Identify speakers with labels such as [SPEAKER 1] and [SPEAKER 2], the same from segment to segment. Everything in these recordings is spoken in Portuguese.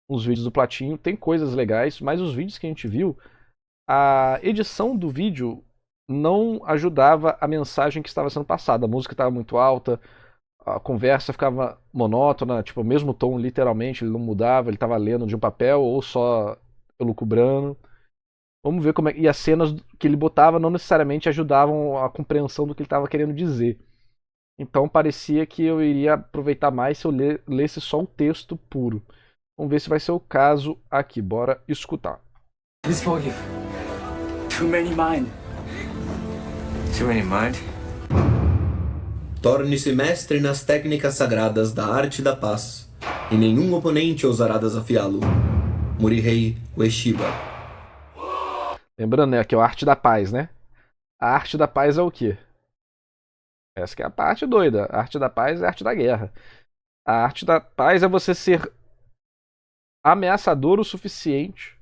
[SPEAKER 1] uns vídeos do Platinho, tem coisas legais, mas os vídeos que a gente viu, a edição do vídeo não ajudava a mensagem que estava sendo passada. A música estava muito alta, a conversa ficava monótona, tipo, o mesmo tom, literalmente, ele não mudava, ele estava lendo de um papel ou só elucubrando. Vamos ver como é. E as cenas que ele botava não necessariamente ajudavam a compreensão do que ele estava querendo dizer. Então parecia que eu iria aproveitar mais se eu lesse só um texto puro. Vamos ver se vai ser o caso aqui. Bora escutar.
[SPEAKER 2] Please forgive. Too many mind.
[SPEAKER 3] Too many mind?
[SPEAKER 4] Torne-se mestre nas técnicas sagradas da arte da paz, e nenhum oponente ousará desafiá-lo. Morihei Ueshiba.
[SPEAKER 1] Lembrando, né, que é a arte da paz, né? A arte da paz é o quê? Essa que é a parte doida. A arte da paz é a arte da guerra. A arte da paz é você ser ameaçador o suficiente,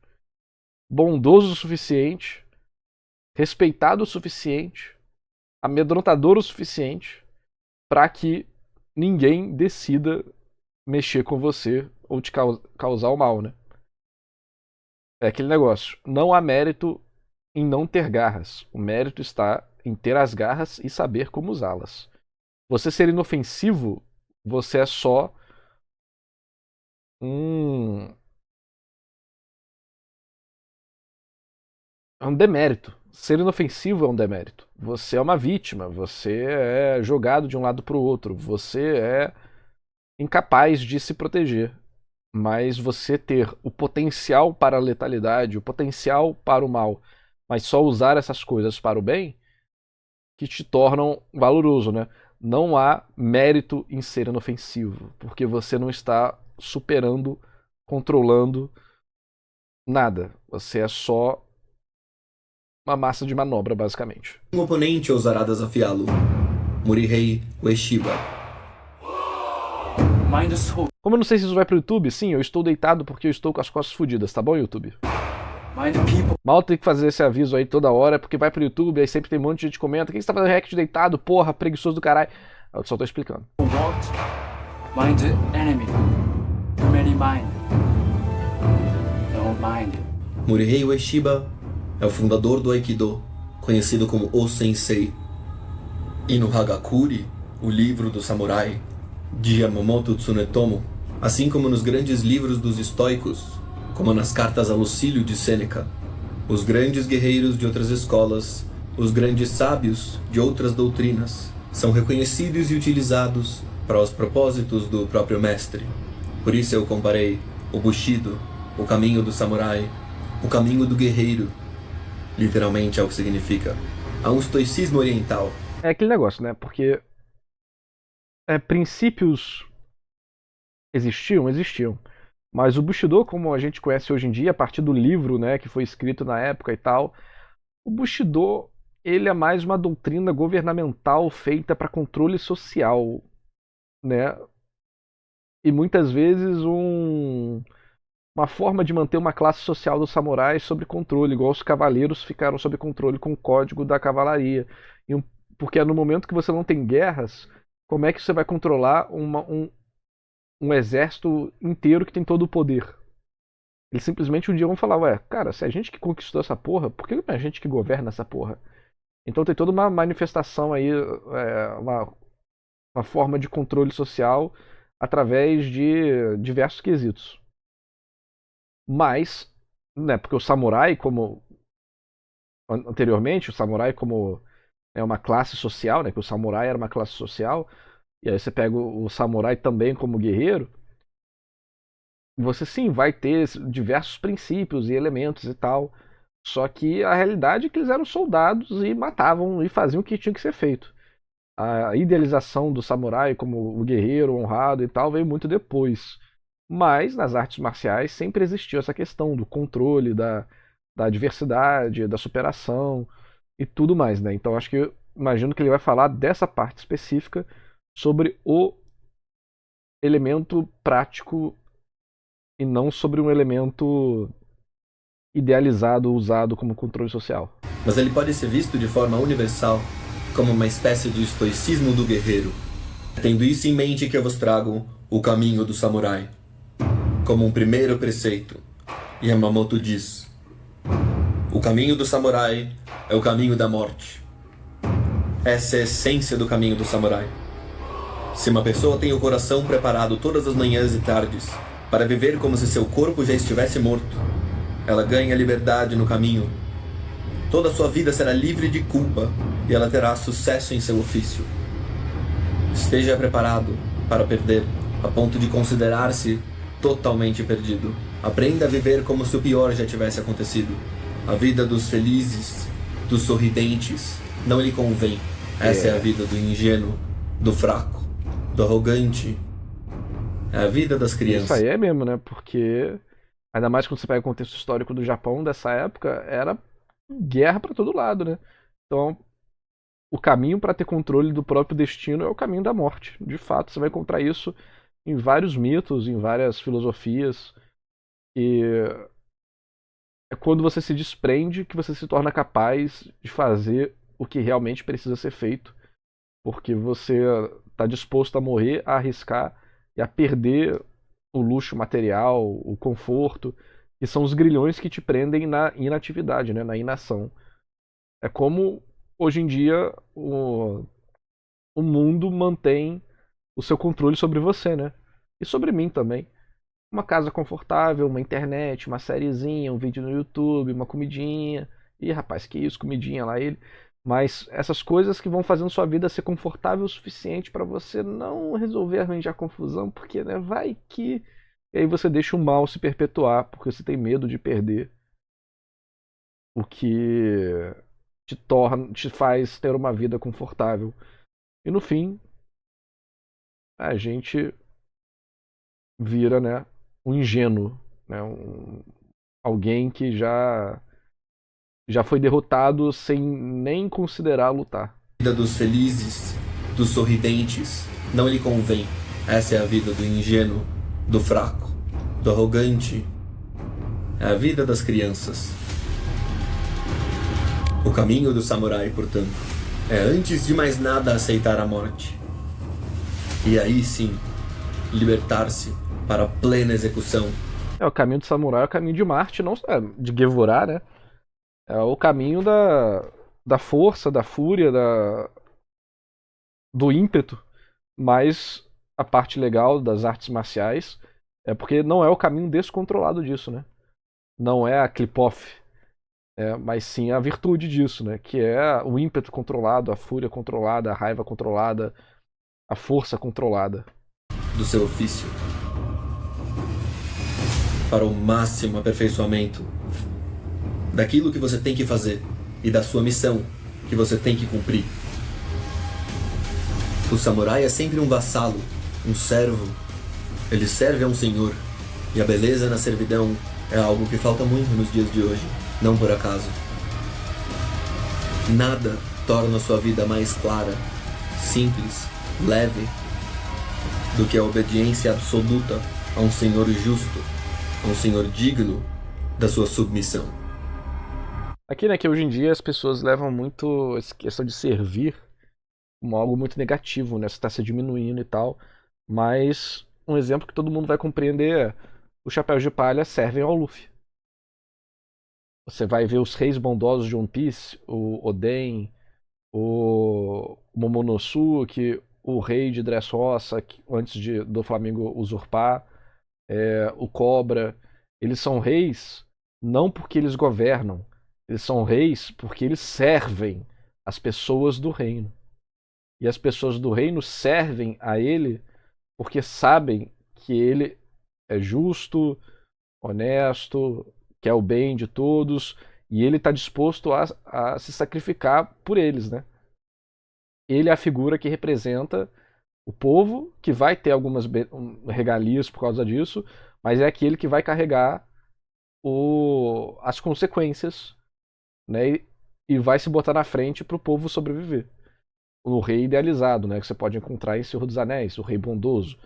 [SPEAKER 1] bondoso o suficiente, respeitado o suficiente, amedrontador o suficiente para que ninguém decida mexer com você ou te causar o mal, né? É aquele negócio. Não há mérito em não ter garras. O mérito está em ter as garras e saber como usá-las. Você ser inofensivo, você é só um, é um demérito. Ser inofensivo é um demérito. Você é uma vítima, você é jogado de um lado para o outro, você é incapaz de se proteger. Mas você ter o potencial para a letalidade, o potencial para o mal, mas só usar essas coisas para o bem, que te tornam valoroso, né? Não há mérito em ser inofensivo, porque você não está superando, controlando nada. Você é só uma massa de manobra, basicamente.
[SPEAKER 4] Nenhum oponente ousará desafiá-lo. Morihei Ueshiba.
[SPEAKER 2] Mind is hope.
[SPEAKER 1] Como eu não sei se isso vai pro YouTube, sim, eu estou deitado porque eu estou com as costas fodidas, tá bom, YouTube?
[SPEAKER 2] Mind people.
[SPEAKER 1] Mal tem que fazer esse aviso aí toda hora, porque vai pro YouTube, aí sempre tem um monte de gente que comenta: quem você tá fazendo react deitado, porra, preguiçoso do caralho. Eu só tô explicando.
[SPEAKER 2] What? Mind the enemy. Too many mind. No mind.
[SPEAKER 4] Morihei Ueshiba é o fundador do Aikido, conhecido como O Sensei. E no Hagakure, o livro do samurai, de Yamamoto Tsunetomo, assim como nos grandes livros dos estoicos, como nas cartas a Lucílio de Sêneca, os grandes guerreiros de outras escolas, os grandes sábios de outras doutrinas, são reconhecidos e utilizados para os propósitos do próprio mestre. Por isso eu comparei o Bushido, o caminho do samurai, o caminho do guerreiro, literalmente é o que significa, a um estoicismo oriental.
[SPEAKER 1] É aquele negócio, né? Porque princípios existiam. Mas o Bushido, como a gente conhece hoje em dia, a partir do livro, né, que foi escrito na época e tal, o Bushido, ele é mais uma doutrina governamental feita para controle social, né? E muitas vezes uma forma de manter uma classe social dos samurais sob controle, igual os cavaleiros ficaram sob controle com o código da cavalaria. Porque é no momento que você não tem guerras, como é que você vai controlar um exército inteiro que tem todo o poder? Eles simplesmente um dia vão falar: ué, cara, se é a gente que conquistou essa porra, por que não é a gente que governa essa porra? Então tem toda uma manifestação aí, uma forma de controle social através de diversos quesitos. Mas, né, porque o samurai, como anteriormente, o samurai como uma classe social, né, que o samurai era uma classe social, e aí você pega o samurai também como guerreiro, você sim vai ter diversos princípios e elementos e tal, só que a realidade é que eles eram soldados e matavam e faziam o que tinha que ser feito. A idealização do samurai como o guerreiro honrado e tal veio muito depois. Mas nas artes marciais sempre existiu essa questão do controle, da diversidade, da superação e tudo mais, né? Então acho que imagino que ele vai falar dessa parte específica sobre o elemento prático e não sobre um elemento idealizado, usado como controle social.
[SPEAKER 4] Mas ele pode ser visto de forma universal como uma espécie de estoicismo do guerreiro. Tendo isso em mente que eu vos trago o caminho do samurai. como um primeiro preceito. Yamamoto diz: o caminho do samurai é o caminho da morte. Essa é a essência do caminho do samurai. Se uma pessoa tem o coração preparado todas as manhãs e tardes para viver como se seu corpo já estivesse morto, ela ganha liberdade no caminho. Toda a sua vida será livre de culpa e ela terá sucesso em seu ofício. Esteja preparado para perder, a ponto de considerar-se totalmente perdido. Aprenda a viver como se o pior já tivesse acontecido. A vida dos felizes, dos sorridentes, não lhe convém. Essa é a vida do ingênuo, do fraco, do arrogante. É a vida das crianças.
[SPEAKER 1] Isso aí é mesmo, né? Porque, ainda mais quando você pega o contexto histórico do Japão dessa época, era guerra pra todo lado, né? Então, o caminho para ter controle do próprio destino é o caminho da morte. De fato, você vai encontrar isso em vários mitos, em várias filosofias. E é quando você se desprende que você se torna capaz de fazer o que realmente precisa ser feito. Porque você está disposto a morrer, a arriscar e a perder o luxo material, o conforto, que são os grilhões que te prendem na inatividade, né? Na inação. É como hoje em dia o mundo mantém o seu controle sobre você, né? E sobre mim também. Uma casa confortável, uma internet, uma sériezinha, um vídeo no YouTube, uma comidinha. Ih, rapaz, que isso, comidinha lá ele. Mas essas coisas que vão fazendo sua vida ser confortável o suficiente para você não resolver arranjar confusão, porque, né, vai que... E aí você deixa o mal se perpetuar, porque você tem medo de perder o que te faz ter uma vida confortável. E no fim, a gente vira, né, um ingênuo, né, alguém que já foi derrotado sem nem considerar lutar.
[SPEAKER 4] A vida dos felizes, dos sorridentes, não lhe convém. Essa é a vida do ingênuo, do fraco, do arrogante. É a vida das crianças. O caminho do samurai, portanto, é antes de mais nada aceitar a morte. E aí sim, libertar-se para a plena execução.
[SPEAKER 1] O caminho do samurai é o caminho de Marte, não de Gevurah, né? É o caminho da força, da fúria, do ímpeto, mas a parte legal das artes marciais é porque não é o caminho descontrolado disso, né? Não é a clip-off, mas sim a virtude disso, né? Que é o ímpeto controlado, a fúria controlada, a raiva controlada, a força controlada.
[SPEAKER 4] Do seu ofício. Para o máximo aperfeiçoamento daquilo que você tem que fazer e da sua missão que você tem que cumprir. O samurai é sempre um vassalo, um servo. Ele serve a um senhor. E a beleza na servidão é algo que falta muito nos dias de hoje, não por acaso. Nada torna a sua vida mais clara, simples, leve, do que a obediência absoluta a um senhor justo, a um senhor digno da sua submissão.
[SPEAKER 1] Aqui, né, que hoje em dia as pessoas levam muito essa questão de servir como algo muito negativo, né? Você está se diminuindo e tal. Mas um exemplo que todo mundo vai compreender é: os chapéus de palha servem ao Luffy. Você vai ver os reis bondosos de One Piece, o Oden, o Momonosuke, o rei de Dressrosa, antes do Flamengo usurpar, o Cobra. Eles são reis não porque eles governam, eles são reis porque eles servem as pessoas do reino. E as pessoas do reino servem a ele porque sabem que ele é justo, honesto, quer o bem de todos, e ele está disposto a se sacrificar por eles, né? Ele é a figura que representa o povo, que vai ter algumas regalias por causa disso, mas é aquele que vai carregar as consequências, né? E vai se botar na frente para o povo sobreviver. O rei idealizado, né? Que você pode encontrar em Senhor dos Anéis, o rei bondoso.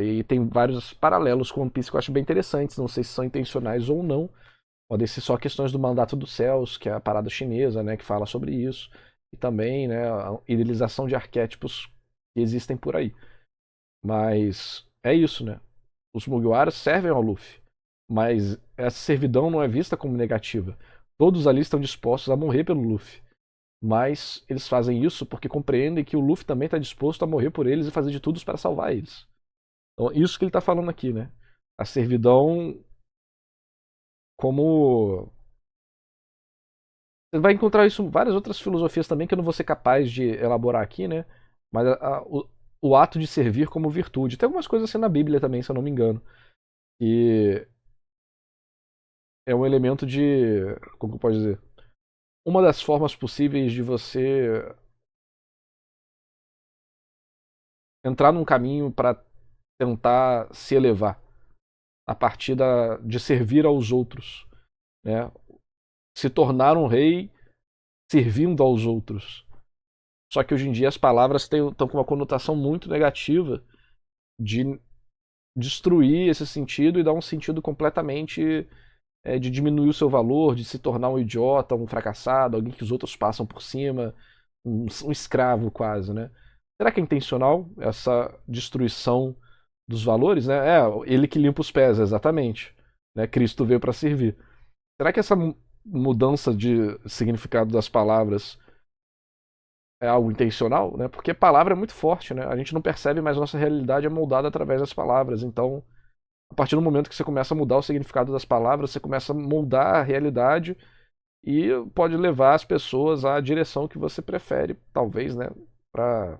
[SPEAKER 1] E tem vários paralelos com One Piece que eu acho bem interessantes. Não sei se são intencionais ou não. Podem ser só questões do Mandato dos Céus, que é a parada chinesa, né? Que fala sobre isso. E também, né? A idealização de arquétipos que existem por aí. Mas é isso, né? Os Mugiwaras servem ao Luffy, mas essa servidão não é vista como negativa. Todos ali estão dispostos a morrer pelo Luffy, mas eles fazem isso porque compreendem que o Luffy também está disposto a morrer por eles e fazer de tudo para salvar eles. Então, isso que ele está falando aqui, né? A servidão como... Você vai encontrar isso em várias outras filosofias também que eu não vou ser capaz de elaborar aqui, né? Mas o ato de servir como virtude. Tem algumas coisas assim na Bíblia também, se eu não me engano. E é um elemento de... Como que eu posso dizer? Uma das formas possíveis de você entrar num caminho para tentar se elevar a partir de servir aos outros, né? Se tornar um rei servindo aos outros. Só que hoje em dia as palavras estão com uma conotação muito negativa de destruir esse sentido e dar um sentido completamente de diminuir o seu valor, de se tornar um idiota, um fracassado, alguém que os outros passam por cima, um escravo quase, né? Será que é intencional essa destruição dos valores, né? É, ele que limpa os pés, exatamente. Né? Cristo veio para servir. Será que essa mudança de significado das palavras é algo intencional, né? Porque palavra é muito forte, né? A gente não percebe, mas a nossa realidade é moldada através das palavras. Então, a partir do momento que você começa a mudar o significado das palavras, você começa a moldar a realidade e pode levar as pessoas à direção que você prefere, talvez, né? Para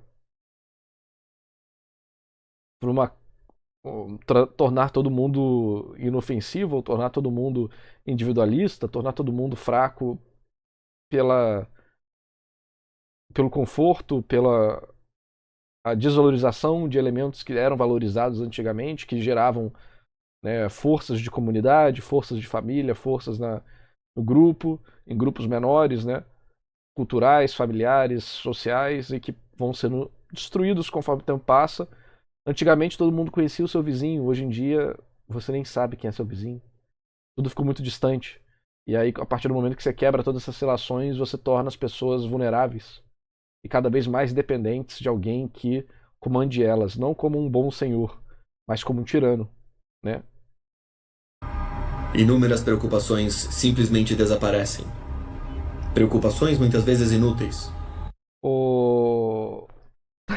[SPEAKER 1] tornar todo mundo inofensivo, ou tornar todo mundo individualista, tornar todo mundo fraco pelo conforto, pela a desvalorização de elementos que eram valorizados antigamente, que geravam, né, forças de comunidade, forças de família, forças no grupo, em grupos menores, né, culturais, familiares, sociais, e que vão sendo destruídos conforme o tempo passa. Antigamente todo mundo conhecia o seu vizinho, hoje em dia você nem sabe quem é seu vizinho. Tudo ficou muito distante. E aí, a partir do momento que você quebra todas essas relações, você torna as pessoas vulneráveis e cada vez mais dependentes de alguém que comande elas, não como um bom senhor, mas como um tirano, né?
[SPEAKER 4] Inúmeras preocupações simplesmente desaparecem. Preocupações muitas vezes inúteis.
[SPEAKER 1] O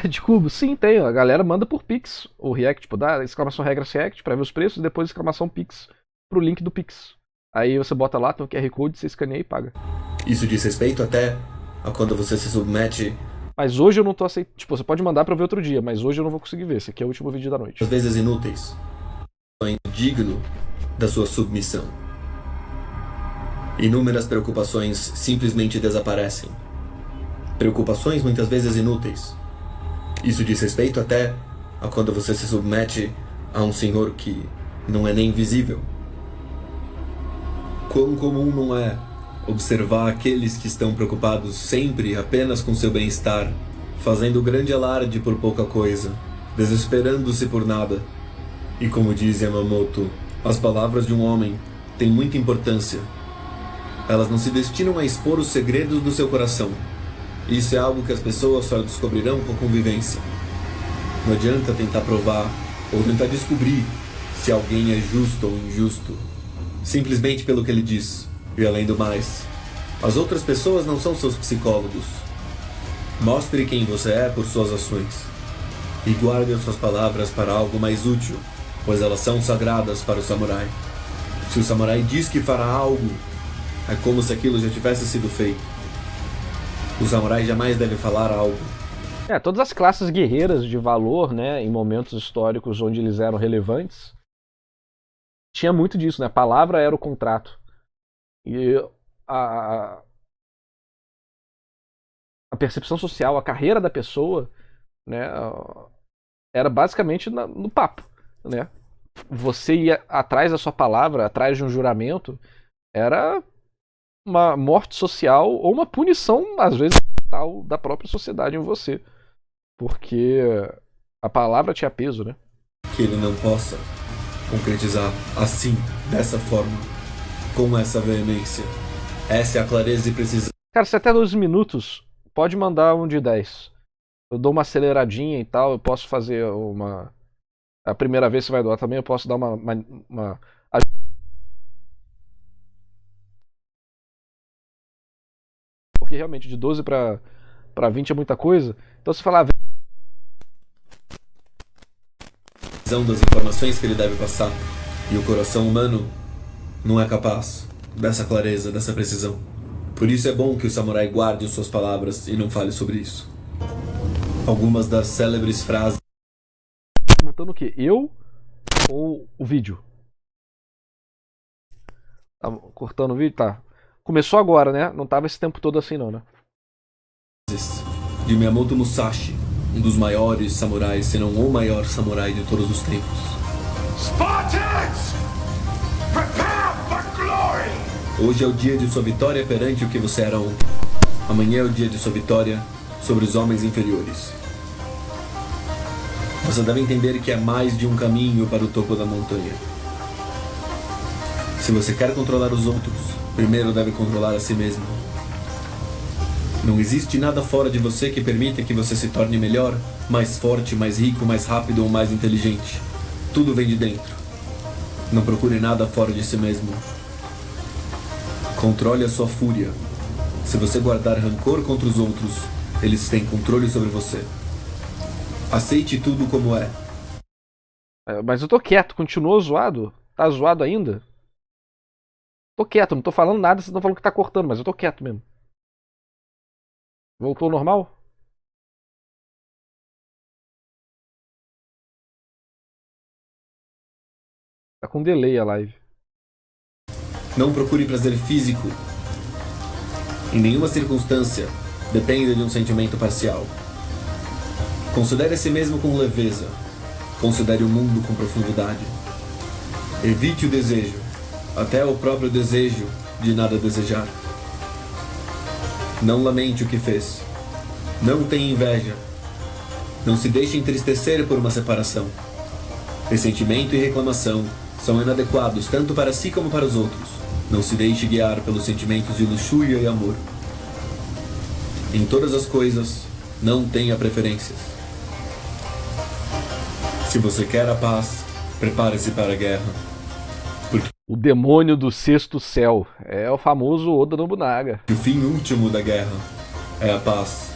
[SPEAKER 1] de cubo, sim, tem. A galera manda por Pix o React, tipo, dá exclamação regras React pra ver os preços, e depois exclamação Pix pro link do Pix. Aí você bota lá, tem o QR Code, você escaneia e paga.
[SPEAKER 4] Isso diz respeito até a quando você se submete.
[SPEAKER 1] Mas hoje eu não tô aceitando. Tipo, você pode mandar pra eu ver outro dia, mas hoje eu não vou conseguir ver. Esse aqui é o último vídeo da noite.
[SPEAKER 4] Às vezes inúteis. Digno da sua submissão. Inúmeras preocupações simplesmente desaparecem. Preocupações muitas vezes inúteis. Isso diz respeito até a quando você se submete a um senhor que não é nem visível. Quão comum não é observar aqueles que estão preocupados sempre apenas com seu bem-estar, fazendo grande alarde por pouca coisa, desesperando-se por nada. E como diz Yamamoto, as palavras de um homem têm muita importância. Elas não se destinam a expor os segredos do seu coração. Isso é algo que as pessoas só descobrirão com a convivência. Não adianta tentar provar ou tentar descobrir se alguém é justo ou injusto, simplesmente pelo que ele diz. E além do mais, as outras pessoas não são seus psicólogos. Mostre quem você é por suas ações. E guarde as suas palavras para algo mais útil, pois elas são sagradas para o samurai. Se o samurai diz que fará algo, é como se aquilo já tivesse sido feito. O samurai jamais deve falar algo.
[SPEAKER 1] Todas as classes guerreiras de valor, né, em momentos históricos onde eles eram relevantes, tinha muito disso, né? A palavra era o contrato. E a percepção social, a carreira da pessoa, né, era basicamente no papo, né? Você ia atrás da sua palavra, atrás de um juramento, era uma morte social ou uma punição, às vezes, tal da própria sociedade em você. Porque a palavra tinha peso, né?
[SPEAKER 4] Que ele não possa concretizar assim, dessa forma, com essa veemência. Essa é a clareza e precisão.
[SPEAKER 1] Cara, se até 12 minutos, pode mandar um de 10. Eu dou uma aceleradinha e tal, eu posso fazer uma A primeira vez que você vai doar também, eu posso dar uma... Porque realmente de 12 pra 20 é muita coisa. Então se falar
[SPEAKER 4] Das informações que ele deve passar. E o coração humano não é capaz dessa clareza, dessa precisão. Por isso é bom que o samurai guarde suas palavras e não fale sobre isso. Algumas das célebres frases.
[SPEAKER 1] mutando o quê? Eu ou o vídeo? Tá cortando o vídeo? Tá. Começou agora, né? Não tava esse tempo todo assim não, né?
[SPEAKER 4] De Miyamoto Musashi, um dos maiores samurais, se não o maior samurai de todos os tempos.
[SPEAKER 2] Spartans! Prepare for glory!
[SPEAKER 4] Hoje é o dia de sua vitória perante o que você era ontem. Amanhã é o dia de sua vitória sobre os homens inferiores. Você deve entender que há mais de um caminho para o topo da montanha. Se você quer controlar os outros, primeiro deve controlar a si mesmo. Não existe nada fora de você que permita que você se torne melhor, mais forte, mais rico, mais rápido ou mais inteligente. Tudo vem de dentro. Não procure nada fora de si mesmo. Controle a sua fúria. Se você guardar rancor contra os outros, eles têm controle sobre você. Aceite tudo como é.
[SPEAKER 1] Mas eu tô quieto, continuou zoado? Tá zoado ainda? Tô quieto, não tô falando nada, vocês estão falando que tá cortando, mas eu tô quieto mesmo. Voltou ao normal? Tá com delay a live.
[SPEAKER 4] Não procure prazer físico. Em nenhuma circunstância, dependa de um sentimento parcial. Considere a si mesmo com leveza. Considere o mundo com profundidade. Evite o desejo, até o próprio desejo de nada desejar. Não lamente o que fez. Não tenha inveja. Não se deixe entristecer por uma separação. Ressentimento e reclamação são inadequados tanto para si como para os outros. Não se deixe guiar pelos sentimentos de luxúria e amor. Em todas as coisas, não tenha preferências. Se você quer a paz, prepare-se para a guerra.
[SPEAKER 1] O demônio do sexto céu. É o famoso Oda Nobunaga.
[SPEAKER 4] O fim último da guerra é a paz.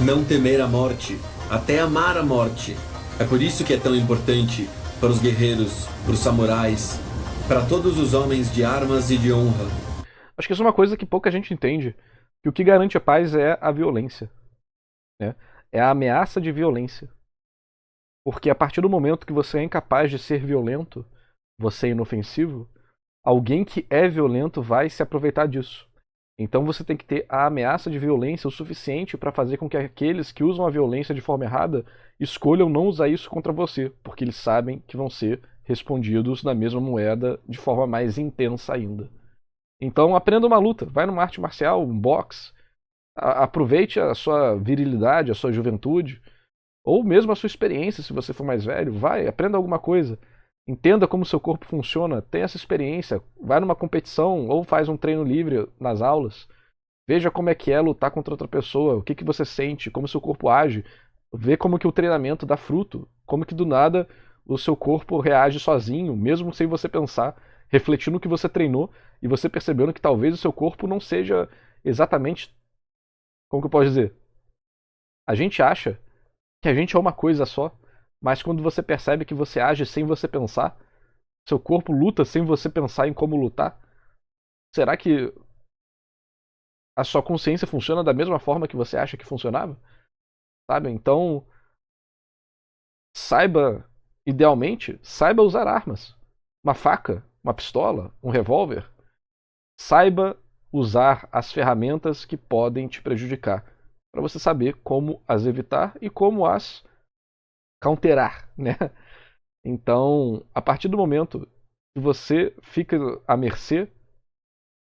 [SPEAKER 4] Não temer a morte, até amar a morte. É por isso que é tão importante para os guerreiros, para os samurais, para todos os homens de armas e de honra.
[SPEAKER 1] Acho que isso é uma coisa que pouca gente entende. Que o que garante a paz é a violência. Né? É a ameaça de violência. Porque a partir do momento que você é incapaz de ser violento, você é inofensivo, alguém que é violento vai se aproveitar disso. Então você tem que ter a ameaça de violência o suficiente para fazer com que aqueles que usam a violência de forma errada escolham não usar isso contra você, porque eles sabem que vão ser respondidos na mesma moeda de forma mais intensa ainda. Então aprenda uma luta, vai numa arte marcial, um boxe, aproveite a sua virilidade, a sua juventude, ou mesmo a sua experiência, se você for mais velho, vai, aprenda alguma coisa. Entenda como seu corpo funciona, tenha essa experiência, vai numa competição ou faz um treino livre nas aulas. Veja como é que é lutar contra outra pessoa, o que que você sente, como seu corpo age. Vê como que o treinamento dá fruto, como que do nada o seu corpo reage sozinho, mesmo sem você pensar, refletindo o que você treinou e você percebendo que talvez o seu corpo não seja exatamente, como que eu posso dizer? A gente acha que a gente é uma coisa só, mas quando você percebe que você age sem você pensar, seu corpo luta sem você pensar em como lutar, será que a sua consciência funciona da mesma forma que você acha que funcionava? Sabe? Então, saiba, idealmente, saiba usar armas. Uma faca, uma pistola, um revólver. Saiba usar as ferramentas que podem te prejudicar, para você saber como as evitar e como as counterar, né? Então, a partir do momento que você fica à mercê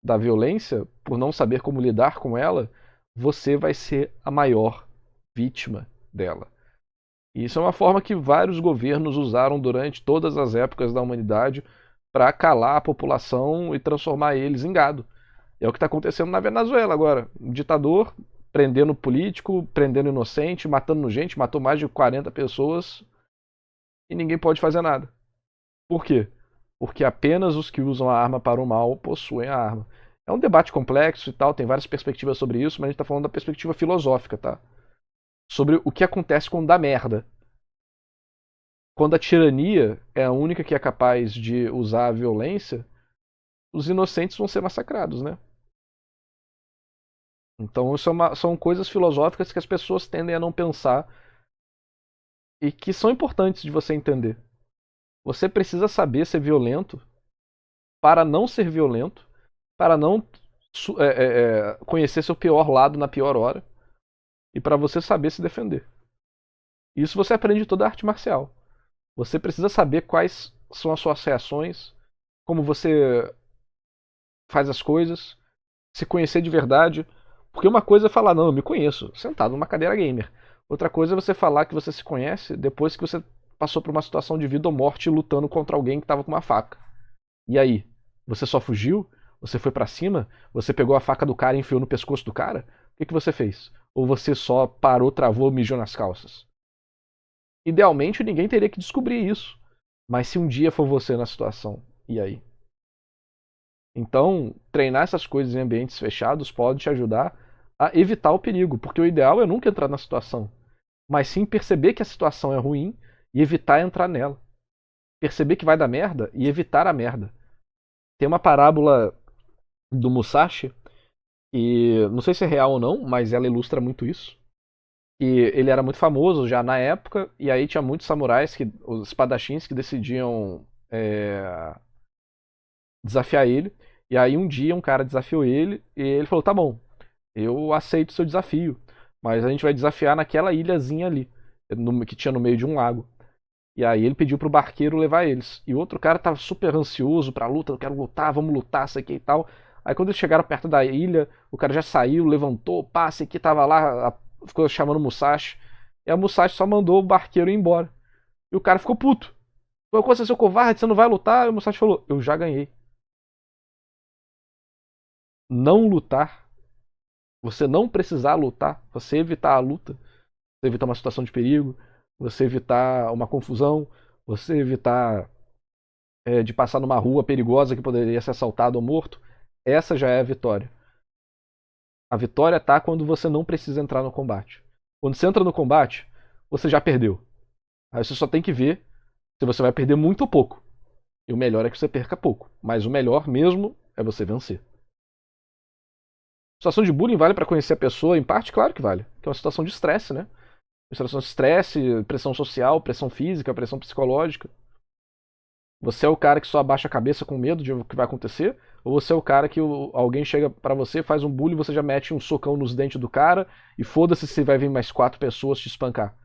[SPEAKER 1] da violência, por não saber como lidar com ela, você vai ser a maior vítima dela. E isso é uma forma que vários governos usaram durante todas as épocas da humanidade para calar a população e transformar eles em gado. É o que está acontecendo na Venezuela agora. Um ditador prendendo político, prendendo inocente, matando gente, matou mais de 40 pessoas e ninguém pode fazer nada. Por quê? Porque apenas os que usam a arma para o mal possuem a arma. É um debate complexo e tal, tem várias perspectivas sobre isso, mas a gente tá falando da perspectiva filosófica, tá? Sobre o que acontece quando dá merda. Quando a tirania é a única que é capaz de usar a violência, os inocentes vão ser massacrados, né? Então isso são coisas filosóficas que as pessoas tendem a não pensar e que são importantes de você entender. Você precisa saber ser violento para não ser violento, para não conhecer seu pior lado na pior hora e para você saber se defender. Isso você aprende em toda a arte marcial. Você precisa saber quais são as suas reações, como você faz as coisas, se conhecer de verdade. Porque uma coisa é falar, não, eu me conheço, sentado numa cadeira gamer. Outra coisa é você falar que você se conhece depois que você passou por uma situação de vida ou morte lutando contra alguém que estava com uma faca. E aí? Você só fugiu? Você foi pra cima? Você pegou a faca do cara e enfiou no pescoço do cara? O que você fez? Ou você só parou, travou, mijou nas calças? Idealmente ninguém teria que descobrir isso. Mas se um dia for você na situação, e aí? Então, treinar essas coisas em ambientes fechados pode te ajudar a evitar o perigo, porque o ideal é nunca entrar na situação, mas sim perceber que a situação é ruim e evitar entrar nela. Perceber que vai dar merda e evitar a merda. Tem uma parábola do Musashi, que não sei se é real ou não, mas ela ilustra muito isso. E ele era muito famoso já na época, e aí tinha muitos samurais, os espadachins, que decidiam desafiar ele. E aí um dia um cara desafiou ele, e ele falou, tá bom, eu aceito o seu desafio, mas a gente vai desafiar naquela ilhazinha ali, que tinha no meio de um lago. E aí ele pediu pro barqueiro levar eles. E o outro cara tava super ansioso pra luta, eu quero lutar, vamos lutar, isso aqui e tal. Aí quando eles chegaram perto da ilha, o cara já saiu, levantou, pá, esse aqui tava lá, ficou chamando o Musashi. E a Musashi só mandou o barqueiro ir embora. E o cara ficou puto. Falou, você é seu covarde, você não vai lutar? E o Musashi falou, eu já ganhei. Não lutar, você não precisar lutar, você evitar a luta, você evitar uma situação de perigo, você evitar uma confusão, você evitar de passar numa rua perigosa que poderia ser assaltado ou morto, essa já é a vitória. A vitória tá quando você não precisa entrar no combate. Quando você entra no combate, você já perdeu. Aí você só tem que ver se você vai perder muito ou pouco. E o melhor é que você perca pouco. Mas o melhor mesmo é você vencer. Situação de bullying vale para conhecer a pessoa? Em parte, claro que vale. Que é uma situação de estresse, né? Uma situação de estresse, pressão social, pressão física, pressão psicológica. Você é o cara que só abaixa a cabeça com medo de o que vai acontecer? Ou você é o cara que alguém chega pra você, faz um bullying, você já mete um socão nos dentes do cara e foda-se se vai vir mais 4 pessoas te espancar?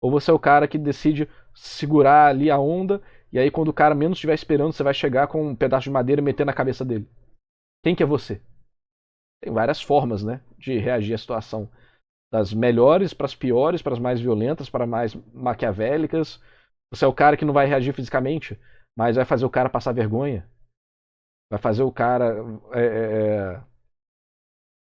[SPEAKER 1] Ou você é o cara que decide segurar ali a onda e aí quando o cara menos estiver esperando, você vai chegar com um pedaço de madeira e meter na cabeça dele? Quem que é você? Tem várias formas, né, de reagir à situação. Das melhores para as piores, para as mais violentas, para as mais maquiavélicas. Você é o cara que não vai reagir fisicamente, mas vai fazer o cara passar vergonha. Vai fazer o cara.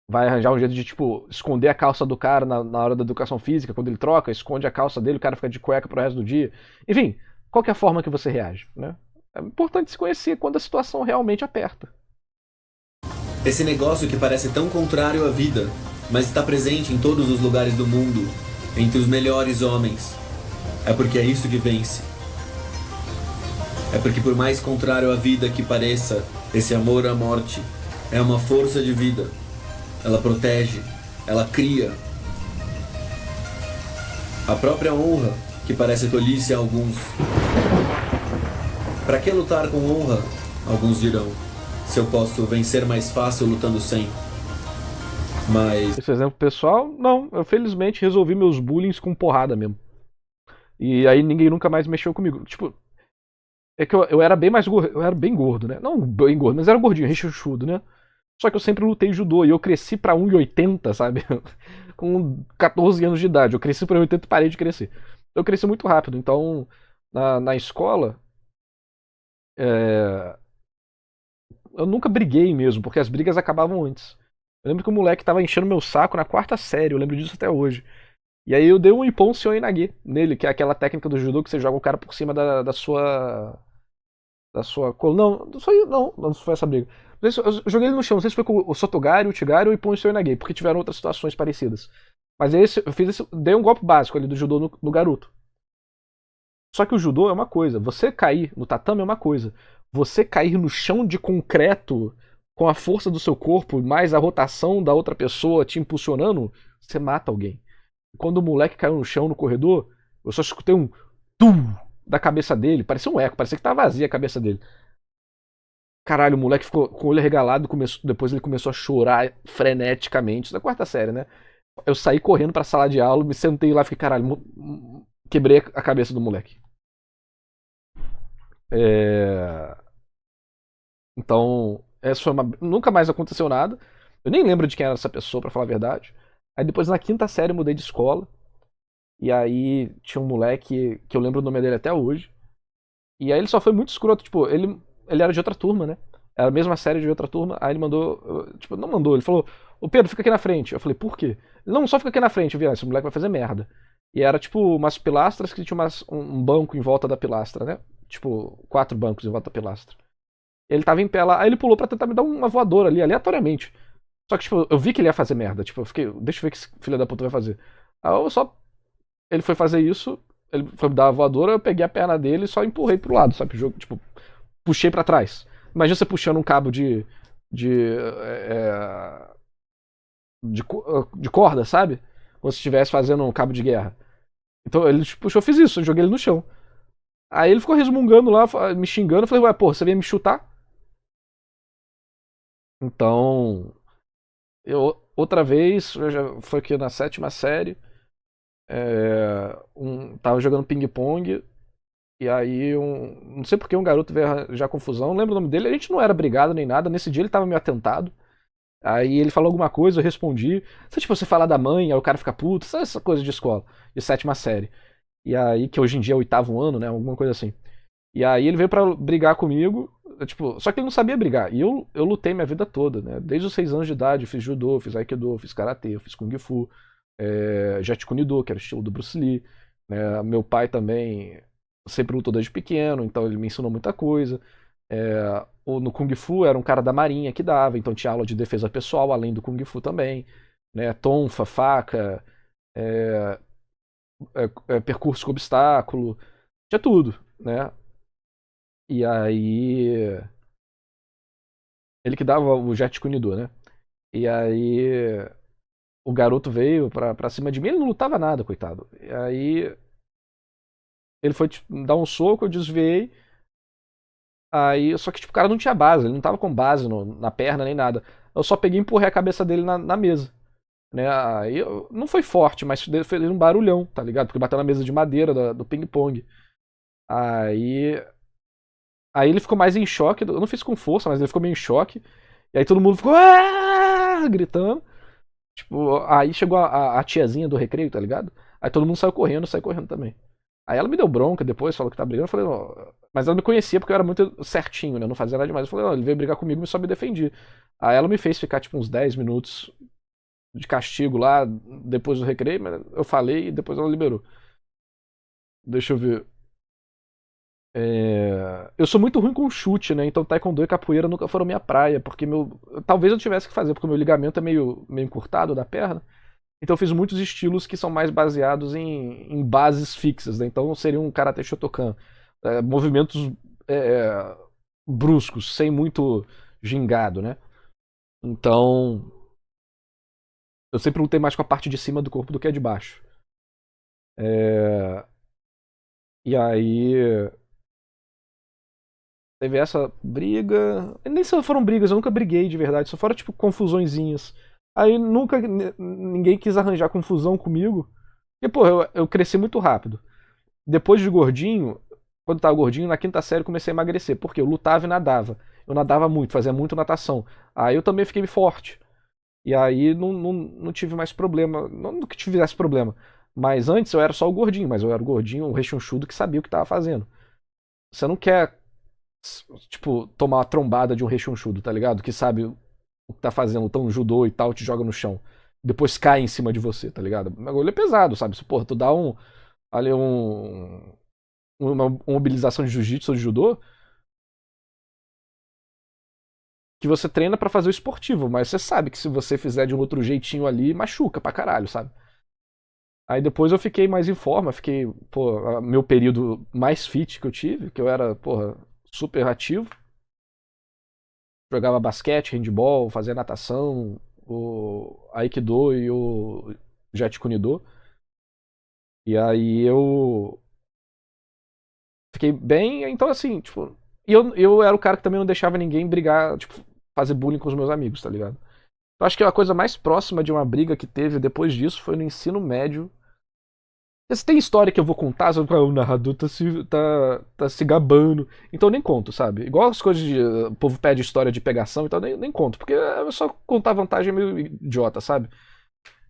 [SPEAKER 1] Vai arranjar um jeito de, tipo, esconder a calça do cara na hora da educação física, quando ele troca, esconde a calça dele, o cara fica de cueca pro resto do dia. Enfim, qual que é a forma que você reage, né? É importante se conhecer quando a situação realmente aperta.
[SPEAKER 4] Esse negócio que parece tão contrário à vida, mas está presente em todos os lugares do mundo, entre os melhores homens. É porque é isso que vence. É porque por mais contrário à vida que pareça, esse amor à morte é uma força de vida. Ela protege, ela cria. A própria honra, que parece tolice a alguns. Para que lutar com honra? Alguns dirão. Se eu posso vencer mais fácil lutando sem. Mas...
[SPEAKER 1] Esse exemplo pessoal, não. Eu felizmente resolvi meus bullying com porrada mesmo. E aí ninguém nunca mais mexeu comigo. Tipo, é que eu era bem mais gordo. Eu era bem gordo, né? Não bem gordo, mas era gordinho, rechuchudo, né? Só que eu sempre lutei judô e eu cresci pra 1,80, sabe? Com 14 anos de idade. Eu cresci pra 1,80 e parei de crescer. Eu cresci muito rápido. Então, na escola, eu nunca briguei mesmo, porque as brigas acabavam antes. Eu lembro que o moleque tava enchendo meu saco na quarta série, eu lembro disso até hoje. E aí eu dei um Ippon Seoi Inage nele, que é aquela técnica do judô que você joga o cara por cima da sua. Da sua. Não foi essa briga. Eu joguei ele no chão, não sei se foi com o Sotogari, o Tigari ou o Ippon Seoi Inage, porque tiveram outras situações parecidas. Mas esse, eu fiz esse, dei um golpe básico ali do judô no garoto. Só que o judô é uma coisa, você cair no tatame é uma coisa. Você cair no chão de concreto com a força do seu corpo, mais a rotação da outra pessoa te impulsionando, você mata alguém. Quando o moleque caiu no chão no corredor, eu só escutei um tum da cabeça dele, parecia um eco, parecia que tava vazia a cabeça dele. Caralho, o moleque ficou com o olho arregalado, depois ele começou a chorar freneticamente, isso da quarta série, né? Eu saí correndo pra sala de aula, me sentei lá e fiquei, caralho, quebrei a cabeça do moleque. É... Então, essa foi nunca mais aconteceu nada. Eu nem lembro de quem era essa pessoa, pra falar a verdade. Aí depois na quinta série eu mudei de escola. E aí tinha um moleque que eu lembro o nome dele até hoje. E aí ele só foi muito escroto, tipo, ele era de outra turma, né? Era a mesma série de outra turma. Aí ele mandou, tipo, não mandou, ele falou: "Ô Pedro, fica aqui na frente". Eu falei: "Por quê?". Ele: "Não, só fica aqui na frente". Eu vi: "Esse moleque vai fazer merda". E era tipo umas pilastras que tinha um banco em volta da pilastra, né? Tipo, 4 bancos em volta da pilastra. Ele tava em pé lá, aí ele pulou pra tentar me dar uma voadora ali, aleatoriamente. Só que, tipo, eu vi que ele ia fazer merda. Tipo, eu fiquei, deixa eu ver o que esse filho da puta vai fazer. Aí eu só. Ele foi fazer isso, ele foi me dar a voadora, eu peguei a perna dele e só empurrei pro lado, sabe? O jogo, tipo, puxei pra trás. Imagina você puxando um cabo de, é, de corda, sabe? Como se estivesse fazendo um cabo de guerra. Então ele puxou, eu fiz isso, eu joguei ele no chão. Aí ele ficou resmungando lá, me xingando, eu falei: "Ué, pô, você veio me chutar?". Então, outra vez, foi aqui na sétima série, tava jogando ping-pong, e aí não sei porque um garoto veio arranjar confusão, não lembro o nome dele, a gente não era brigado nem nada, nesse dia ele tava meio atentado. Aí ele falou alguma coisa, eu respondi. Sabe, tipo, você falar da mãe, aí o cara fica puto, sabe essa coisa de escola, de sétima série. E aí, que hoje em dia é o oitavo ano, né, alguma coisa assim. E aí ele veio pra brigar comigo, tipo, só que ele não sabia brigar. E eu lutei minha vida toda, né? Desde os 6 anos de idade, eu fiz judô, fiz aikido, fiz karatê, eu fiz kung fu, jeet kune do, que era o estilo do Bruce Lee. Né? Meu pai também sempre lutou desde pequeno, então ele me ensinou muita coisa. No kung fu era um cara da marinha que dava, então tinha aula de defesa pessoal, além do kung fu também. Né? Tonfa, faca, é, percurso com obstáculo, tinha tudo, né? E aí. Ele que dava o Jet Kunido, né? E aí. O garoto veio pra cima de mim, ele não lutava nada, coitado. E aí. Ele foi tipo, dar um soco, eu desviei. Aí. Só que tipo, o cara não tinha base, ele não tava com base na perna nem nada. Eu só peguei e empurrei a cabeça dele na mesa. Né? Aí não foi forte, mas fez um barulhão, tá ligado? Porque bateu na mesa de madeira do ping-pong. Aí. Aí ele ficou mais em choque. Eu não fiz com força, mas ele ficou meio em choque. E aí todo mundo ficou "Aaah!", gritando. Tipo, aí chegou a tiazinha do recreio, tá ligado? Aí todo mundo saiu correndo também. Aí ela me deu bronca depois, falou que tá brigando. Eu falei: "Ó", mas ela me conhecia porque eu era muito certinho, né? Eu não fazia nada demais. Eu falei: "Ó, ele veio brigar comigo e só me defendi". Aí ela me fez ficar tipo uns 10 minutos de castigo lá depois do recreio, mas eu falei e depois ela liberou. Deixa eu ver. Eu sou muito ruim com chute, né? Então taekwondo e capoeira nunca foram minha praia, porque talvez eu tivesse que fazer, porque o meu ligamento é meio encurtado da perna. Então eu fiz muitos estilos que são mais baseados em bases fixas, né? Então seria um karate shotokan, movimentos é, bruscos, sem muito gingado, né? Então eu sempre lutei mais com a parte de cima do corpo do que a de baixo. É, e aí teve essa briga. Nem só foram brigas, eu nunca briguei de verdade. Só foram, tipo, confusõezinhas. Aí nunca ninguém quis arranjar confusão comigo. E, pô, eu cresci muito rápido. Depois de gordinho, quando eu tava gordinho, na quinta série eu comecei a emagrecer. Porque eu lutava e nadava. Eu nadava muito, fazia muito natação. Aí eu também fiquei forte. E aí não tive mais problema. Não que tivesse problema. Mas antes eu era só o gordinho. Mas eu era o gordinho, o rechonchudo que sabia o que tava fazendo. Você não quer tipo, tomar uma trombada de um rechonchudo, tá ligado? Que sabe o que tá fazendo, lutando judô e tal, te joga no chão. Depois cai em cima de você, tá ligado? O bagulho é pesado, sabe? Se, porra, tu dá ali uma mobilização de jiu-jitsu ou de judô, que você treina pra fazer o esportivo, mas você sabe que se você fizer de um outro jeitinho ali, machuca pra caralho, sabe? Aí depois eu fiquei mais em forma, fiquei, pô, meu período mais fit que eu tive, que eu era, porra, super ativo. Jogava basquete, handball, fazia natação, o Aikido e o Jeet Kune Do. E aí eu fiquei bem, então assim, tipo, e eu era o cara que também não deixava ninguém brigar, tipo, fazer bullying com os meus amigos, tá ligado? Eu acho que a coisa mais próxima de uma briga que teve depois disso foi no ensino médio. Se tem história que eu vou contar, só que o narrador tá se gabando. Então eu nem conto, sabe? Igual as coisas de. O povo pede história de pegação, então eu nem conto. Porque é só contar vantagem é meio idiota, sabe?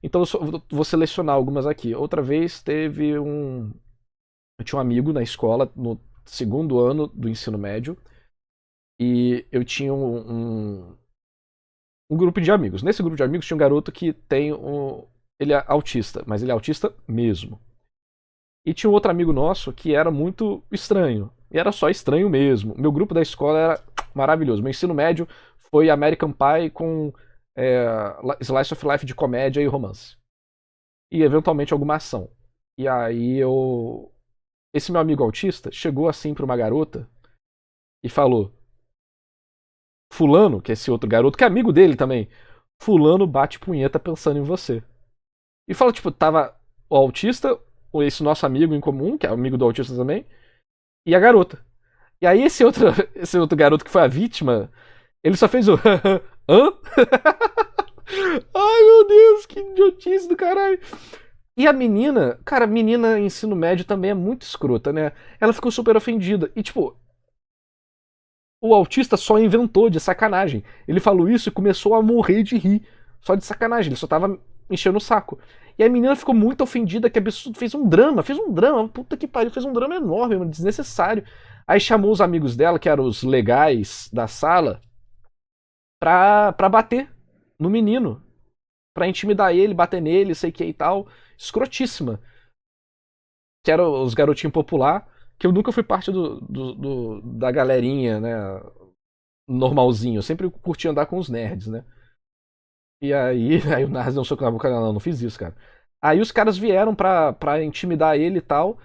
[SPEAKER 1] Então eu só vou selecionar algumas aqui. Outra vez teve um. Eu tinha um amigo na escola, no segundo ano do ensino médio. E eu tinha um grupo de amigos. Nesse grupo de amigos tinha um garoto que tem um. Ele é autista, mas ele é autista mesmo. E tinha um outro amigo nosso que era muito estranho. E era só estranho mesmo. Meu grupo da escola era maravilhoso. Meu ensino médio foi American Pie com slice of life de comédia e romance. E eventualmente alguma ação. E aí eu. Esse meu amigo autista chegou assim pra uma garota e falou: Fulano, que é esse outro garoto, que é amigo dele também. Fulano bate punheta pensando em você. E fala, tipo, tava o autista, esse nosso amigo em comum, que é amigo do autista também, e a garota. E aí esse outro garoto que foi a vítima, ele só fez o hã? Ai meu Deus, que idiotice do caralho. E a menina, cara, a menina em ensino médio também é muito escrota, né? Ela ficou super ofendida. E tipo, o autista só inventou de sacanagem. Ele falou isso e começou a morrer de rir. Só de sacanagem, ele só tava enchendo o saco. E a menina ficou muito ofendida, que absurdo, fez um drama, puta que pariu, fez um drama enorme, desnecessário. Aí chamou os amigos dela, que eram os legais da sala, pra bater no menino. Pra intimidar ele, bater nele, sei que e tal. Escrotíssima. Que eram os garotinhos popular, que eu nunca fui parte da galerinha, né? Normalzinho. Eu sempre curti andar com os nerds, né? E aí, aí o Nars deu um soco na boca, não fiz isso, cara. Aí os caras vieram pra intimidar ele e tal,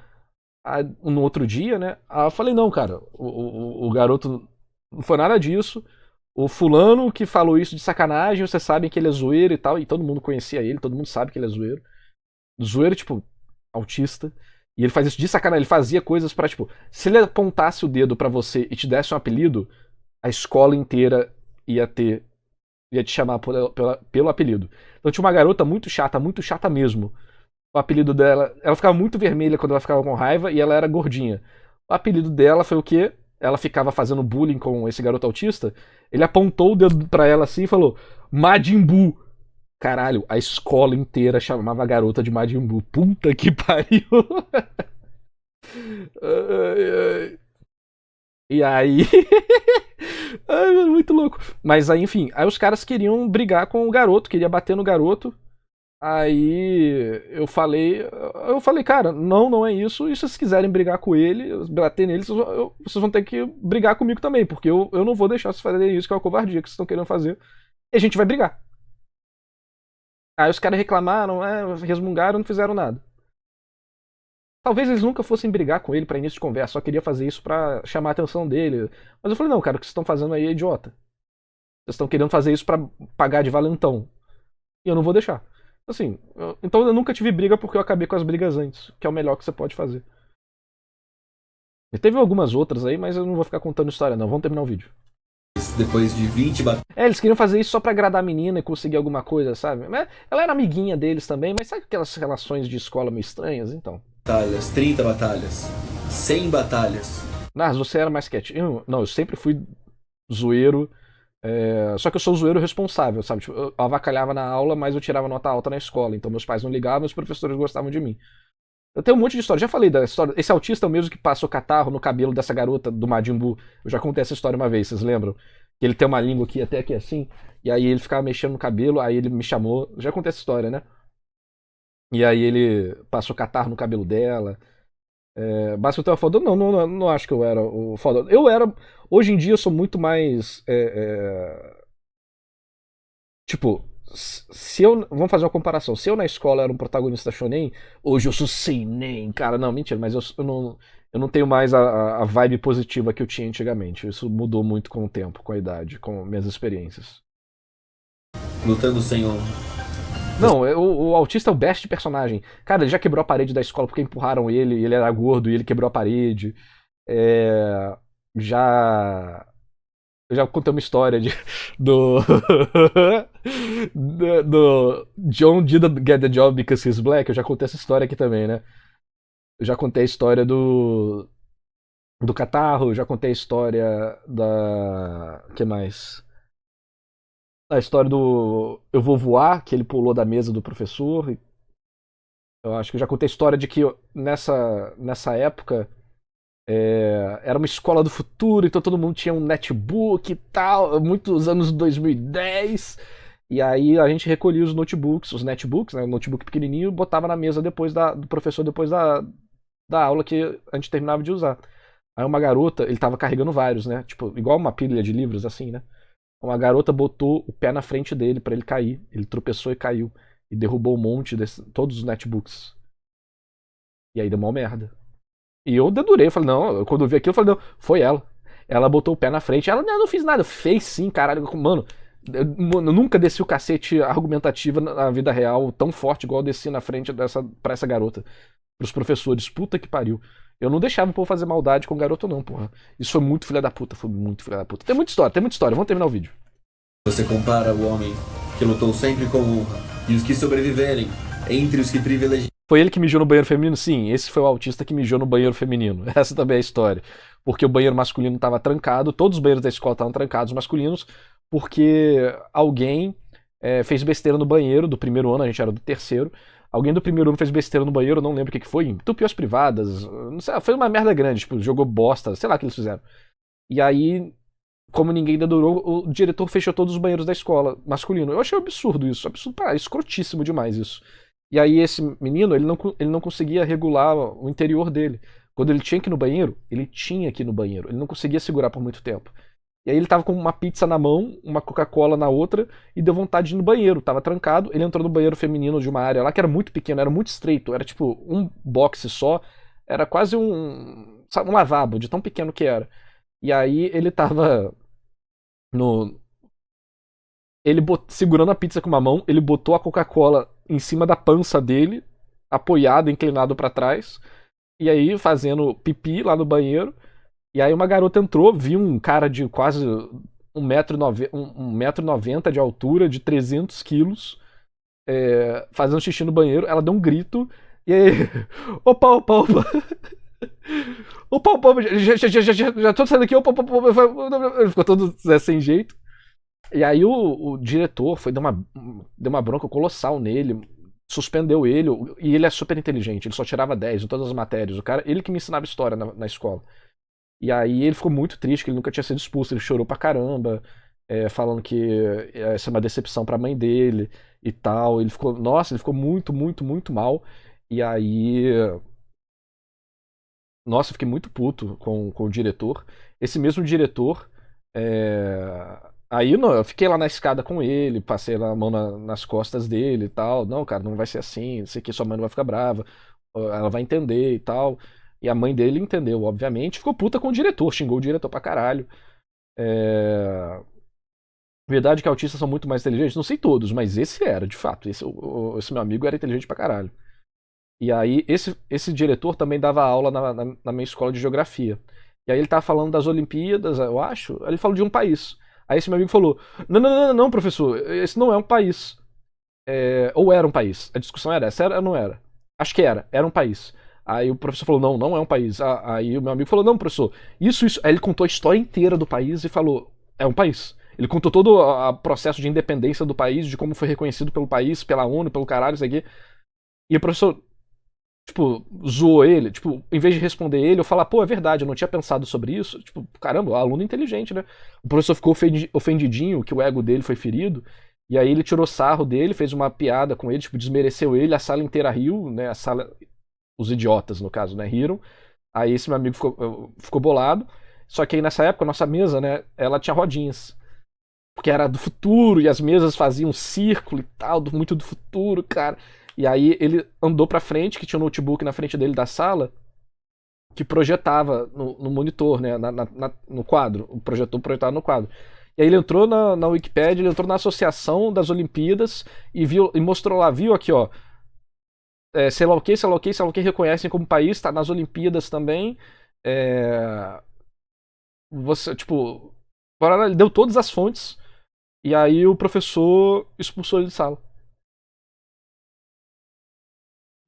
[SPEAKER 1] no outro dia, né? Aí eu falei, não, cara, o garoto não foi nada disso. O fulano que falou isso de sacanagem, vocês sabem que ele é zoeiro e tal, e todo mundo conhecia ele, todo mundo sabe que ele é zoeiro. Zoeiro, tipo, autista. E ele faz isso de sacanagem, ele fazia coisas pra, tipo, se ele apontasse o dedo pra você e te desse um apelido, a escola inteira ia te chamar pelo apelido. Então tinha uma garota muito chata mesmo. O apelido dela. Ela ficava muito vermelha quando ela ficava com raiva e ela era gordinha. O apelido dela foi o quê? Ela ficava fazendo bullying com esse garoto autista. Ele apontou o dedo pra ela assim e falou: Majin Buu. Caralho, a escola inteira chamava a garota de Majin Buu. Puta que pariu. Ai, ai. E aí. Ai, mano, muito louco. Mas aí, enfim, aí os caras queriam brigar com o garoto, queria bater no garoto. Aí eu falei, cara, não é isso. E se vocês quiserem brigar com ele, bater nele, vocês vão ter que brigar comigo também, porque eu não vou deixar vocês fazerem isso, que é uma covardia que vocês estão querendo fazer. E a gente vai brigar. Aí os caras reclamaram, resmungaram, não fizeram nada. Talvez eles nunca fossem brigar com ele pra início de conversa, só queria fazer isso pra chamar a atenção dele. Mas eu falei, não, cara, o que vocês estão fazendo aí é idiota. Vocês estão querendo fazer isso pra pagar de valentão. E eu não vou deixar. Assim, então eu nunca tive briga porque eu acabei com as brigas antes, que é o melhor que você pode fazer. E teve algumas outras aí, mas eu não vou ficar contando história não, vamos terminar o vídeo.
[SPEAKER 4] Depois de 20
[SPEAKER 1] eles queriam fazer isso só pra agradar a menina e conseguir alguma coisa, sabe? Ela era amiguinha deles também, mas sabe aquelas relações de escola meio estranhas, então?
[SPEAKER 4] batalhas, 30 batalhas, 100 batalhas.
[SPEAKER 1] Nars, você era mais quietinho? Não, eu sempre fui zoeiro. Só que eu sou zoeiro responsável, sabe? Tipo, eu avacalhava na aula, mas eu tirava nota alta na escola. Então meus pais não ligavam, os professores gostavam de mim. Eu tenho um monte de história. Já falei da história. Esse autista é o mesmo que passou catarro no cabelo dessa garota do Majin Buu. Eu já contei essa história uma vez, vocês lembram? Que ele tem uma língua aqui, até aqui assim. E aí ele ficava mexendo no cabelo, aí ele me chamou. Já contei essa história, né? E aí ele passou catarro no cabelo dela. Basicamente eu era fodão. Não acho que eu era o fodão. Eu era. Hoje em dia eu sou muito mais. Tipo, se eu. Vamos fazer uma comparação. Se eu na escola era um protagonista shonen, hoje eu sou seinen, cara. Não, mentira, mas eu não tenho mais a vibe positiva que eu tinha antigamente. Isso mudou muito com o tempo, com a idade, com minhas experiências.
[SPEAKER 4] Lutando sem honra.
[SPEAKER 1] Não, o autista é o best personagem. Cara, ele já quebrou a parede da escola porque empurraram ele, e ele era gordo e ele quebrou a parede. É, já. Eu já contei uma história do. do John didn't get the job because he's black. Eu já contei essa história aqui também, né? Eu já contei a história do catarro, eu já contei a história da. O que mais? A história do Eu Vou Voar, que ele pulou da mesa do professor. Eu acho que eu já contei a história de que nessa época era uma escola do futuro, então todo mundo tinha um netbook e tal, muitos anos 2010. E aí a gente recolhia os netbooks, né, o notebook pequenininho, botava na mesa do professor depois da aula que a gente terminava de usar. Aí uma garota, ele tava carregando vários, né? Tipo, igual uma pilha de livros assim, né? Uma garota botou o pé na frente dele pra ele cair. Ele tropeçou e caiu. E derrubou um monte todos os netbooks. E aí deu uma merda. E eu dedurei, eu falei, não, quando eu vi aquilo, eu falei, não, foi ela. Ela botou o pé na frente. Ela, não fiz nada. Fez sim, caralho. Mano, eu nunca desci o cacete argumentativa na vida real tão forte igual eu desci na frente pra essa garota. Pros professores. Puta que pariu. Eu não deixava o povo fazer maldade com o garoto, não, porra. Isso foi muito filha da puta. Foi muito filha da puta. Tem muita história. Vamos terminar o vídeo.
[SPEAKER 4] Você compara o homem que lutou sempre com honra e os que sobreviverem entre os que privilegiam.
[SPEAKER 1] Foi ele que mijou no banheiro feminino? Sim, esse foi o autista que mijou no banheiro feminino. Essa também é a história. Porque o banheiro masculino estava trancado, todos os banheiros da escola estavam trancados, masculinos, porque alguém fez besteira no banheiro do primeiro ano, a gente era do terceiro. Alguém do primeiro ano fez besteira no banheiro, não lembro o que foi, entupiu as privadas, não sei, foi uma merda grande, tipo, jogou bosta, sei lá o que eles fizeram. E aí, como ninguém dedurou, o diretor fechou todos os banheiros da escola, masculino. Eu achei absurdo isso, absurdo, escrotíssimo demais isso. E aí esse menino, ele não conseguia regular o interior dele. Quando ele tinha que ir no banheiro, ele tinha que ir no banheiro. Ele não conseguia segurar por muito tempo. E aí ele tava com uma pizza na mão, uma Coca-Cola na outra, e deu vontade de ir no banheiro. Tava trancado, ele entrou no banheiro feminino de uma área lá que era muito pequeno, era muito estreito. Era tipo um boxe só. Era quase um lavabo, de tão pequeno que era. E aí ele tava segurando a pizza com uma mão, ele botou a Coca-Cola em cima da pança dele, apoiado, inclinado pra trás, e aí fazendo pipi lá no banheiro. E aí uma garota entrou, viu um cara de quase 1,90 m de altura, de 300 quilos, fazendo xixi no banheiro. Ela deu um grito, e aí... Opa, opa, opa! Opa, opa, já tô saindo aqui, opa, opa, opa. Ele ficou todo sem jeito. E aí o diretor deu uma bronca colossal nele, suspendeu ele, e ele é super inteligente, ele só tirava 10 em todas as matérias. O cara, ele que me ensinava história na escola. E aí ele ficou muito triste, que ele nunca tinha sido expulso, ele chorou pra caramba, falando que essa é uma decepção pra mãe dele e tal. Ele ficou muito, muito, muito mal. E aí. Nossa, eu fiquei muito puto com o diretor. Esse mesmo diretor. Aí eu fiquei lá na escada com ele, passei a mão nas costas dele e tal. Não, cara, não vai ser assim, não sei o que, sua mãe não vai ficar brava, ela vai entender e tal. E a mãe dele entendeu, obviamente. Ficou puta com o diretor, xingou o diretor pra caralho. Verdade que autistas são muito mais inteligentes? Não sei todos, mas esse era, de fato. Esse meu amigo era inteligente pra caralho. E aí, esse diretor também dava aula na minha escola de geografia. E aí ele tava falando das Olimpíadas, eu acho. Aí ele falou de um país. Aí esse meu amigo falou: Não, professor, esse não é um país. Ou era um país. A discussão era essa, era ou não era? Acho que era um país. Aí o professor falou: não é um país. Aí o meu amigo falou: não, professor, isso. Aí ele contou a história inteira do país e falou: é um país. Ele contou todo o processo de independência do país, de como foi reconhecido pelo país, pela ONU, pelo caralho, isso aqui. E o professor: tipo, zoou ele, tipo, em vez de responder ele, eu falar, pô, é verdade, eu não tinha pensado sobre isso. Tipo, caramba, o aluno inteligente, né? O professor ficou ofendidinho, que o ego dele foi ferido, e aí ele tirou sarro dele, fez uma piada com ele, tipo, desmereceu ele, a sala inteira riu, né? A sala, os idiotas, no caso, né, riram. Aí esse meu amigo ficou bolado. Só que aí nessa época, a nossa mesa, né, ela tinha rodinhas. Porque era do futuro e as mesas faziam um círculo e tal, muito do futuro, cara. E aí ele andou pra frente, que tinha um notebook na frente dele da sala, que projetava no monitor, né, no quadro. O projetor projetava no quadro. E aí ele entrou na Wikipédia, ele entrou na Associação das Olimpíadas e viu e mostrou lá, viu aqui, ó. Sei lá o que, sei lá o que, sei lá o que reconhecem como país, tá nas Olimpíadas também. É, você, tipo, ele deu todas as fontes e aí o professor expulsou ele de sala.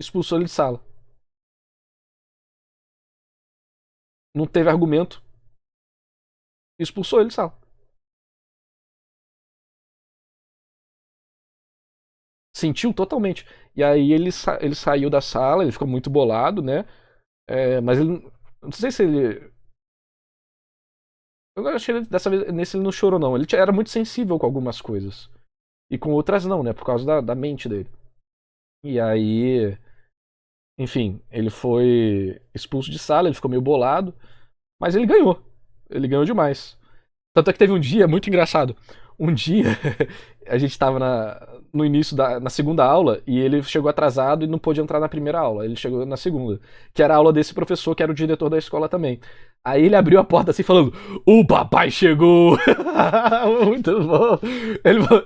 [SPEAKER 1] Expulsou ele de sala. Não teve argumento. Expulsou ele de sala. Sentiu totalmente. E aí ele saiu da sala, ele ficou muito bolado, né? Mas ele. Não sei se ele. Eu achei que dessa vez nesse ele não chorou, não. Ele era muito sensível com algumas coisas. E com outras não, né? Por causa da mente dele. E aí. Enfim, ele foi expulso de sala, ele ficou meio bolado. Mas ele ganhou. Ele ganhou demais. Tanto é que teve um dia muito engraçado. Um dia a gente tava no início na segunda aula e ele chegou atrasado e não pôde entrar na primeira aula. Ele chegou na segunda, que era a aula desse professor, que era o diretor da escola também. Aí ele abriu a porta assim falando: "O papai chegou!" Muito bom.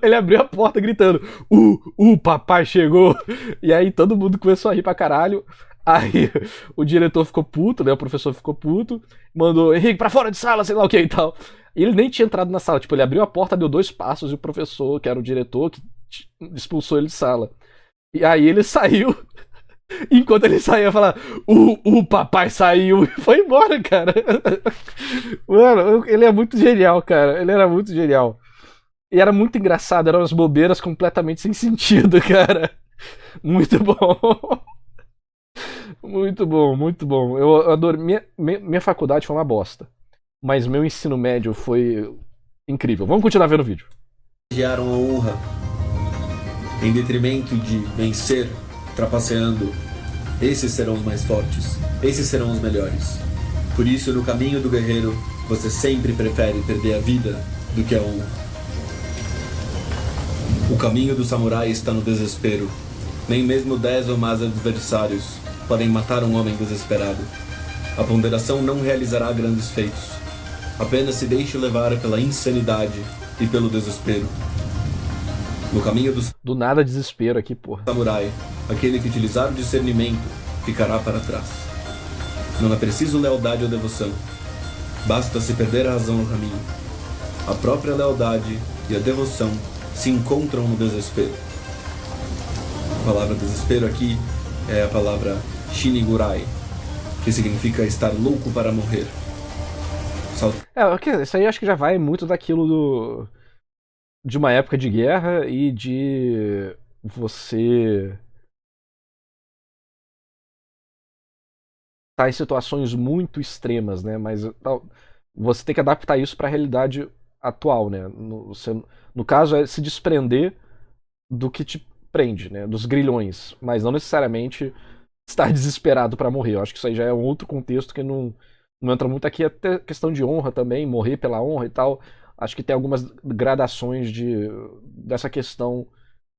[SPEAKER 1] Ele abriu a porta gritando: o papai chegou!" E aí todo mundo começou a rir pra caralho. Aí o diretor ficou puto, né? O professor ficou puto, mandou Henrique pra fora de sala, sei lá o que e tal. E ele nem tinha entrado na sala, tipo, ele abriu a porta, deu 2 passos e o professor, que era o diretor, que expulsou ele de sala. E aí ele saiu, e enquanto ele saía, falar: o papai saiu e foi embora, cara. Mano, ele é muito genial, cara. Ele era muito genial. E era muito engraçado, eram umas bobeiras completamente sem sentido, cara. Muito bom. Muito bom, muito bom. Eu adoro. Minha faculdade foi uma bosta. Mas meu ensino médio foi incrível. Vamos continuar vendo o vídeo.
[SPEAKER 4] Privilegiaram a honra em detrimento de vencer, trapaceando. Esses serão os mais fortes. Esses serão os melhores. Por isso, no caminho do guerreiro, você sempre prefere perder a vida do que a honra. O caminho do samurai está no desespero. Nem mesmo 10 ou mais adversários podem matar um homem desesperado. A ponderação não realizará grandes feitos. Apenas se deixe levar pela insanidade e pelo desespero. No caminho
[SPEAKER 1] do nada desespero aqui, porra.
[SPEAKER 4] Samurai, aquele que utilizar o discernimento ficará para trás. Não é preciso lealdade ou devoção. Basta se perder a razão no caminho. A própria lealdade e a devoção se encontram no desespero. A palavra desespero aqui é a palavra shinigurai, que significa estar louco para morrer.
[SPEAKER 1] Isso aí acho que já vai muito daquilo de uma época de guerra e de você estar em situações muito extremas, né? Mas você tem que adaptar isso para a realidade atual, né? No caso é se desprender do que te prende, né? Dos grilhões, mas não necessariamente estar desesperado para morrer. Eu acho que isso aí já é um outro contexto que não entra muito aqui, até questão de honra também, morrer pela honra e tal. Acho que tem algumas gradações dessa questão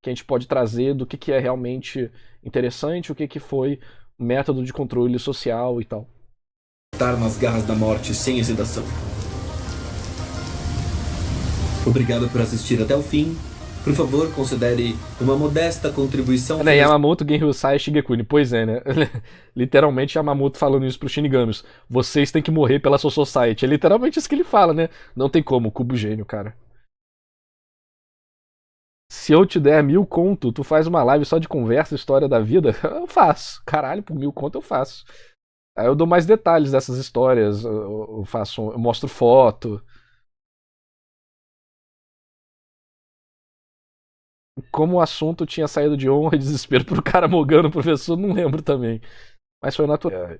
[SPEAKER 1] que a gente pode trazer do que é realmente interessante, o que foi método de controle social e tal.
[SPEAKER 4] Estar nas garras da morte sem hesitação. Obrigado por assistir até o fim. Por favor, considere uma modesta contribuição.
[SPEAKER 1] Yamamoto, Genryusai e Shigekuni. Pois é, né? Literalmente Yamamoto falando isso pros Shinigamis. Vocês têm que morrer pela Soul Society. É literalmente isso que ele fala, né? Não tem como, cubo gênio, cara. Se eu te der 1000 conto, tu faz uma live só de conversa, história da vida? Eu faço. Caralho, por 1000 conto eu faço. Aí eu dou mais detalhes dessas histórias. Eu mostro foto. como o assunto tinha saído de honra e desespero pro cara mogando o professor, não lembro também. Mas foi natural.